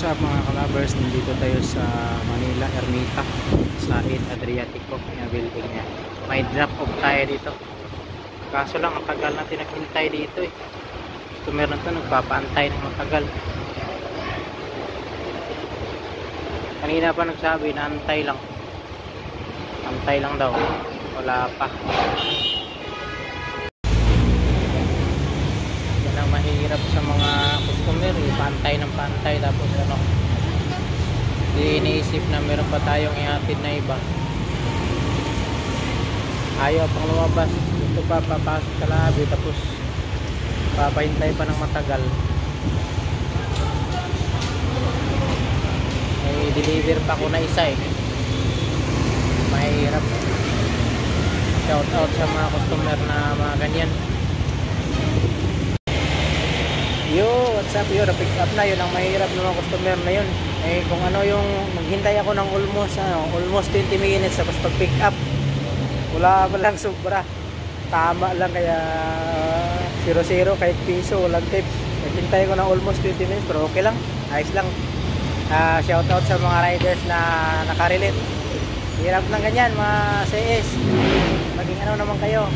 What's up mga kalabers, nandito tayo sa Manila Ermita sa 8 Adriatico yung building niya. May drop off tayo dito, kaso lang ang tagal natin naghintay dito eh. So meron to nagpapaantay ng matagal. Kanina pa nagsabi na antay lang daw, wala pa. Yan ang mahirap sa mga customer, pantay ng pantay, tapos ano, di iniisip na meron pa tayong ihatid na iba. Ayaw pang lumabas, gusto pa papasok sa labi, tapos papahintay pa ng matagal. May deliver pa ko na isa eh, mahirap. Shout out sa mga customer na mga ganyan. Yo, what's up yo, na-pick up na, yun ang mahirap ng mga customer na yun. Eh kung ano yung maghintay ako ng almost 20 minutes tapos pag pick up wala pa lang sobra, tama lang, kaya 0-0 kahit piso, walang tip. Naghintay ko ng almost 20 minutes pero okay lang, ayos lang. Shout out sa mga riders na nakarelate. Hirap ng ganyan mga CS, maging ano naman kayo.